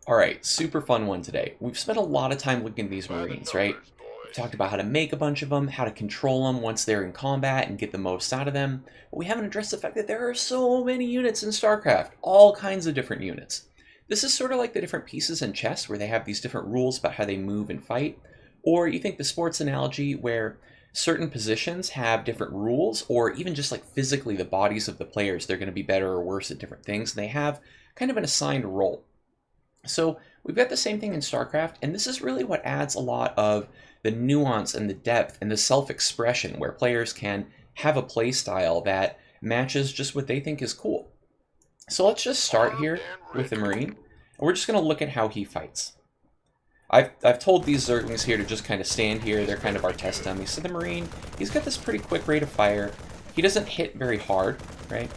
Alright, super fun one today. We've spent a lot of time looking at these Marines, right? We've talked about how to make a bunch of them, how to control them once they're in combat and get the most out of them, but we haven't addressed the fact that there are so many units in StarCraft, all kinds of different units. This is sort of like the different pieces in chess where they have these different rules about how they move and fight, or you think the sports analogy where certain positions have different rules, or even just like physically the bodies of the players, they're going to be better or worse at different things, and they have kind of an assigned role. So we've got the same thing in StarCraft, and this is really what adds a lot of the nuance and the depth and the self-expression where players can have a play style that matches just what they think is cool. So let's just start here with the Marine, and we're just going to look at how he fights. I've told these Zerglings here to just kind of stand here. They're kind of our test dummies. So the Marine, he's got this pretty quick rate of fire. He doesn't hit very hard, right?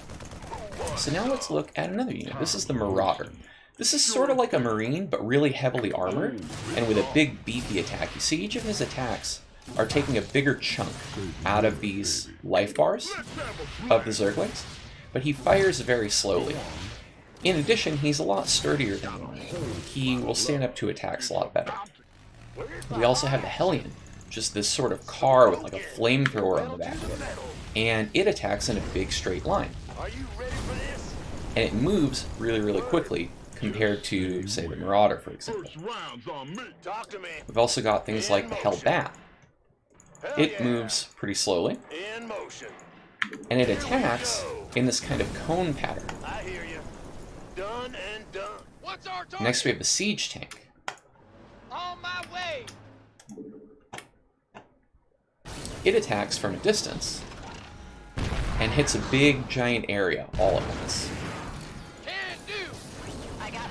So now let's look at another unit. This is the Marauder. This is sort of like a Marine, but really heavily armored, and with a big beefy attack. You see each of his attacks are taking a bigger chunk out of these life bars of the Zerglings, but he fires very slowly. In addition, he's a lot sturdier than one. He will stand up to attacks a lot better. We also have the Hellion, just this sort of car with like a flamethrower on the back of it, and it attacks in a big straight line. And it moves really, really quickly compared to, say, the Marauder, for example. We've also got things like the Hell Bat. It moves pretty slowly, and it attacks in this kind of cone pattern. Next we have the Siege Tank. It attacks from a distance and hits a big giant area all at once.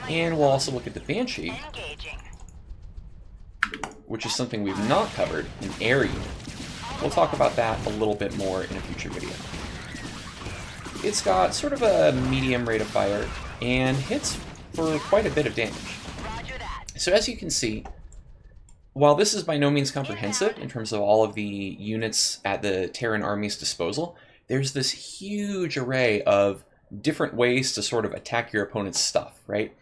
And we'll also look at the Banshee, which is something we've not covered, an air unit. We'll talk about that a little bit more in a future video. It's got sort of a medium rate of fire and hits for quite a bit of damage. So as you can see, while this is by no means comprehensive in terms of all of the units at the Terran army's disposal, there's this huge array of different ways to sort of attack your opponent's stuff, right?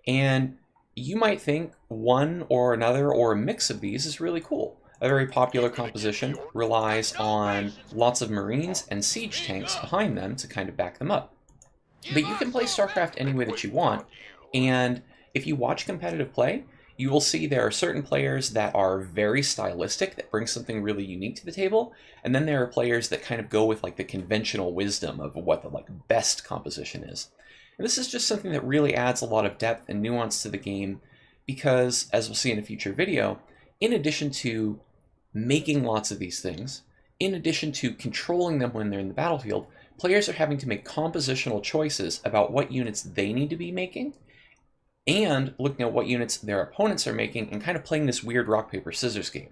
And you might think one or another or a mix of these is really cool. A very popular composition relies on lots of Marines and siege tanks behind them to kind of back them up. But you can play StarCraft any way that you want, and if you watch competitive play, you will see there are certain players that are very stylistic, that bring something really unique to the table, and then there are players that kind of go with like the conventional wisdom of what the best composition is. And this is just something that really adds a lot of depth and nuance to the game because, as we'll see in a future video, in addition to making lots of these things, in addition to controlling them when they're in the battlefield, players are having to make compositional choices about what units they need to be making and looking at what units their opponents are making and kind of playing this weird rock, paper, scissors game.